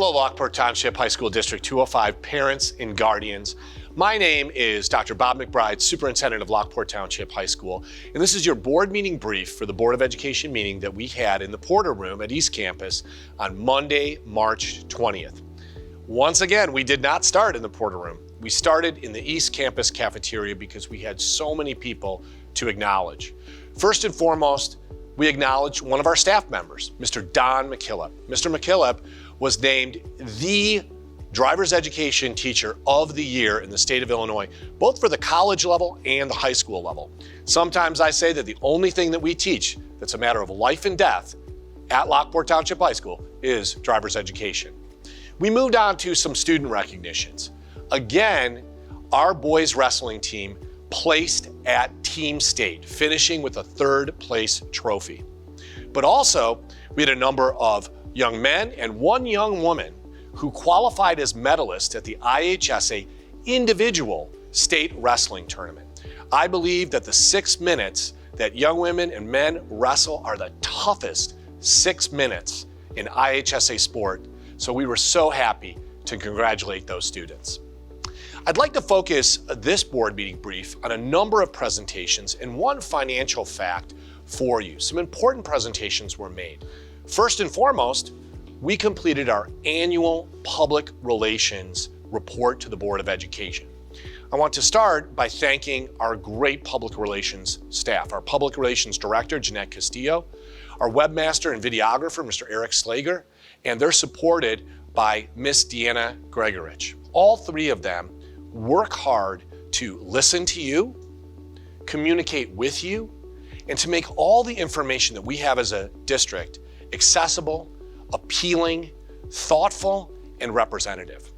Hello, Lockport Township High School District 205 parents and guardians. My name is Dr. Bob McBride, Superintendent of Lockport Township High School, and this is your board meeting brief for the Board of Education meeting that we had in the Porter Room at East Campus on Monday, March 20th. Once again, we did not start in the Porter Room. We started in the East Campus cafeteria because we had so many people to acknowledge. First and foremost, we acknowledge one of our staff members, Mr. Don McKillop. Mr. McKillop was named the Driver's Education Teacher of the Year in the state of Illinois, both for the college level and the high school level. Sometimes I say that the only thing that we teach that's a matter of life and death at Lockport Township High School is driver's education. We moved on to some student recognitions. Again, our boys wrestling team placed at Team State, finishing with a third place trophy. But also, we had a number of young men and one young woman who qualified as medalists at the IHSA individual state wrestling tournament. I believe that the 6 minutes that young women and men wrestle are the toughest 6 minutes in IHSA sport, so we were so happy to congratulate those students. I'd like to focus this board meeting brief on a number of presentations and one financial fact for you. Some important presentations were made. First and foremost, we completed our annual public relations report to the Board of Education. I want to start by thanking our great public relations staff, our public relations director, Jeanette Castillo, our webmaster and videographer, Mr. Eric Slager, and they're supported by Miss Deanna Gregorich. All three of them work hard to listen to you, communicate with you, and to make all the information that we have as a district accessible, appealing, thoughtful, and representative.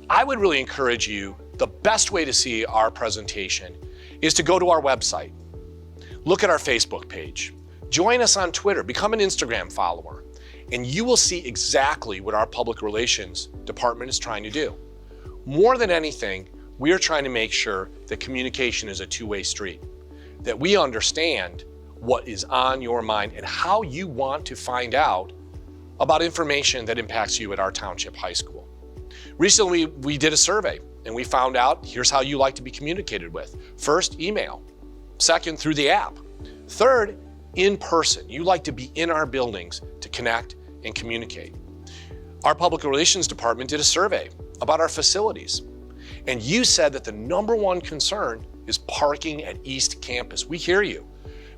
I would really encourage you, the best way to see our presentation is to go to our website, look at our Facebook page, join us on Twitter, become an Instagram follower, and you will see exactly what our public relations department is trying to do. More than anything, we are trying to make sure that communication is a two-way street, that we understand what is on your mind and how you want to find out about information that impacts you at our township high school. Recently, we did a survey and we found out here's how you like to be communicated with. First, email. Second, through the app. Third, in person. You like to be in our buildings to connect and communicate. Our public relations department did a survey about our facilities, and you said that the number one concern is parking at East Campus. We hear you.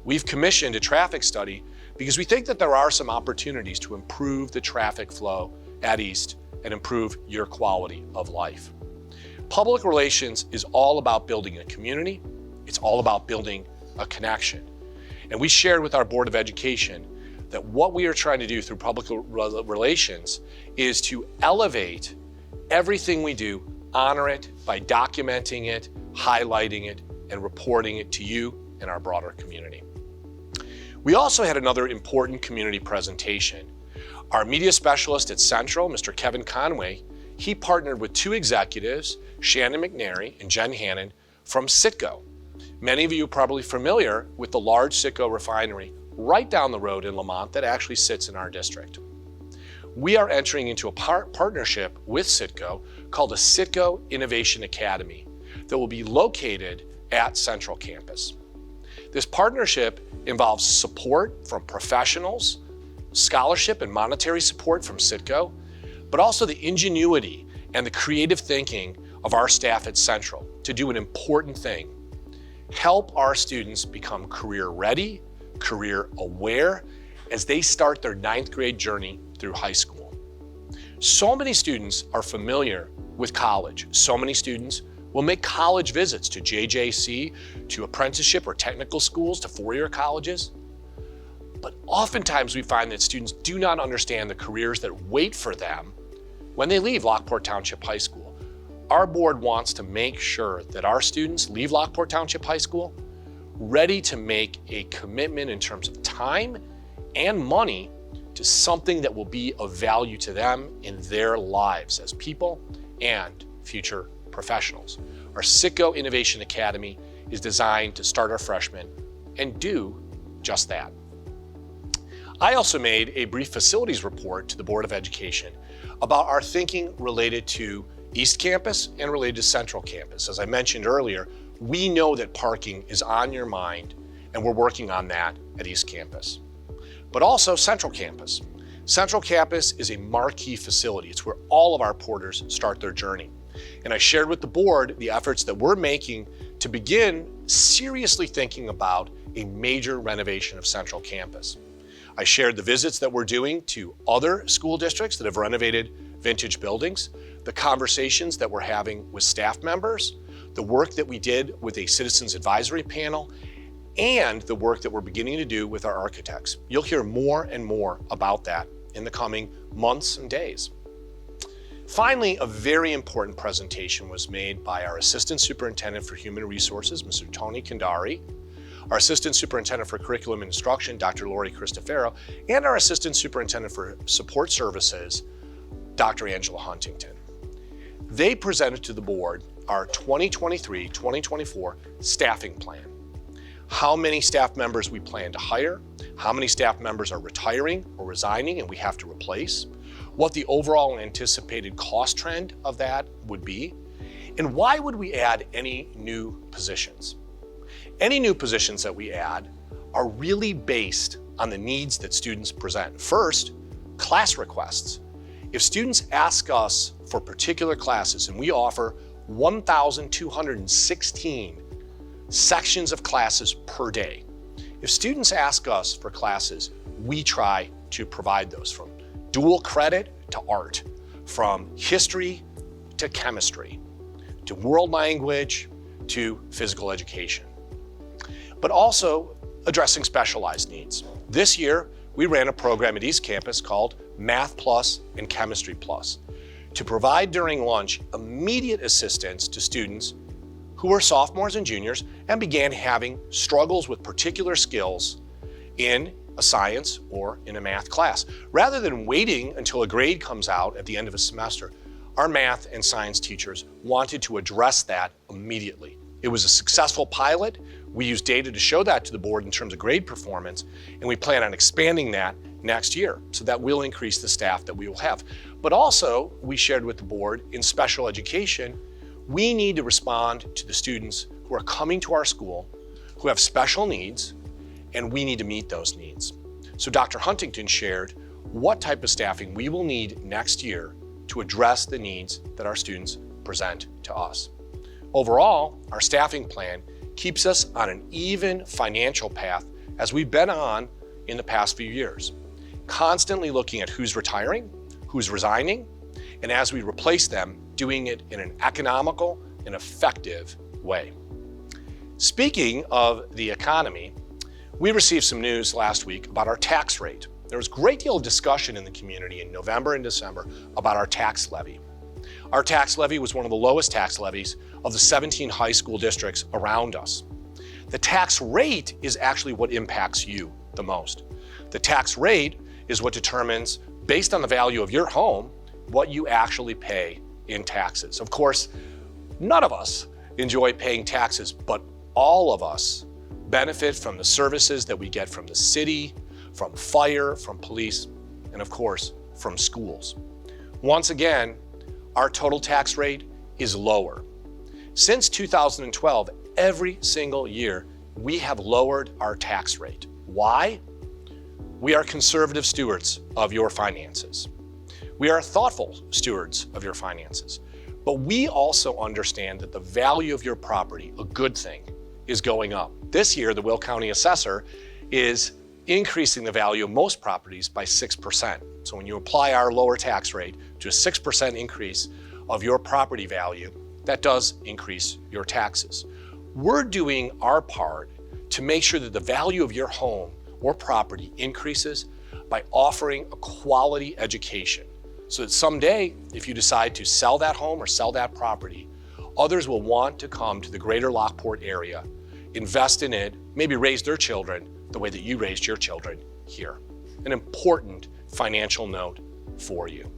We've commissioned a traffic study because we think that there are some opportunities to improve the traffic flow at East and improve your quality of life. Public relations is all about building a community. It's all about building a connection. And we shared with our Board of Education that what we are trying to do through public relations is to elevate everything we do, honor it by documenting it, highlighting it, and reporting it to you and our broader community. We also had another important community presentation. Our media specialist at Central, Mr. Kevin Conway, he partnered with two executives, Shannon McNary and Jen Hannon from Citgo. Many of you are probably familiar with the large Citgo refinery right down the road in Lamont that actually sits in our district. We are entering into a partnership with Citgo called a Citgo Innovation Academy that will be located at Central Campus. This partnership involves support from professionals, scholarship and monetary support from Citgo, but also the ingenuity and the creative thinking of our staff at Central to do an important thing: help our students become career ready, career aware as they start their 9th grade journey through high school. So many students are familiar with college. So many students will make college visits to JJC, to apprenticeship or technical schools, to four-year colleges. But oftentimes we find that students do not understand the careers that wait for them when they leave Lockport Township High School. Our board wants to make sure that our students leave Lockport Township High School ready to make a commitment in terms of time and money to something that will be of value to them in their lives as people and future professionals. Our Citgo Innovation Academy is designed to start our freshmen and do just that. I also made a brief facilities report to the Board of Education about our thinking related to East Campus and related to Central Campus. As I mentioned earlier, we know that parking is on your mind, and we're working on that at East Campus. But also Central Campus. Central Campus is a marquee facility. It's where all of our porters start their journey. And I shared with the board the efforts that we're making to begin seriously thinking about a major renovation of Central Campus. I shared the visits that we're doing to other school districts that have renovated vintage buildings, the conversations that we're having with staff members, the work that we did with a citizens advisory panel, and the work that we're beginning to do with our architects. You'll hear more and more about that in the coming months and days. Finally, a very important presentation was made by our Assistant Superintendent for Human Resources, Mr. Tony Kandari, our Assistant Superintendent for Curriculum and Instruction, Dr. Lori Cristofero, and our Assistant Superintendent for Support Services, Dr. Angela Huntington. They presented to the board our 2023-2024 staffing plan. How many staff members we plan to hire, how many staff members are retiring or resigning and we have to replace, what the overall anticipated cost trend of that would be, and why would we add any new positions. Any new positions that we add are really based on the needs that students present. First, class requests. If students ask us for particular classes, and we offer 1,216 sections of classes per day. If students ask us for classes, we try to provide those, from dual credit to art, from history to chemistry, to world language to physical education, but also addressing specialized needs. This year, we ran a program at East Campus called Math Plus and Chemistry Plus to provide during lunch immediate assistance to students who were sophomores and juniors and began having struggles with particular skills in a science or in a math class. Rather than waiting until a grade comes out at the end of a semester, our math and science teachers wanted to address that immediately. It was a successful pilot. We used data to show that to the board in terms of grade performance, and we plan on expanding that next year, so that will increase the staff that we will have. But also, we shared with the board, in special education, we need to respond to the students who are coming to our school who have special needs, and we need to meet those needs. So Dr. Huntington shared what type of staffing we will need next year to address the needs that our students present to us. Overall, our staffing plan keeps us on an even financial path as we've been on in the past few years, constantly looking at who's retiring, who's resigning, and as we replace them, doing it in an economical and effective way. Speaking of the economy, we received some news last week about our tax rate. There was a great deal of discussion in the community in November and December about our tax levy. Our tax levy was one of the lowest tax levies of the 17 high school districts around us. The tax rate is actually what impacts you the most. The tax rate is what determines, based on the value of your home, what you actually pay in taxes. Of course, none of us enjoy paying taxes, but all of us benefit from the services that we get from the city, from fire, from police, and of course, from schools. Once again, our total tax rate is lower. Since 2012, every single year, we have lowered our tax rate. Why? We are conservative stewards of your finances. We are thoughtful stewards of your finances. But we also understand that the value of your property, a good thing, is going up. This year, the Will County Assessor is increasing the value of most properties by 6%. So when you apply our lower tax rate to a 6% increase of your property value, that does increase your taxes. We're doing our part to make sure that the value of your home or property increases by offering a quality education, so that someday, if you decide to sell that home or sell that property, others will want to come to the greater Lockport area, invest in it, maybe raise their children the way that you raised your children here. An important financial note for you.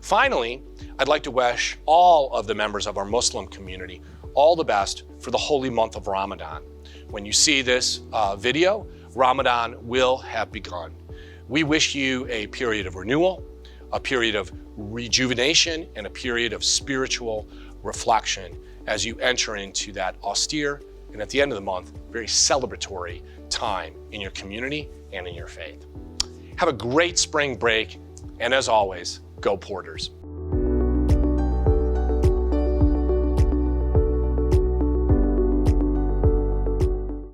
Finally, I'd like to wish all of the members of our Muslim community all the best for the holy month of Ramadan. When you see this video, Ramadan will have begun. We wish you a period of renewal, a period of rejuvenation, and a period of spiritual reflection as you enter into that austere and, at the end of the month, very celebratory time in your community and in your faith. Have a great spring break, and as always, go Porters.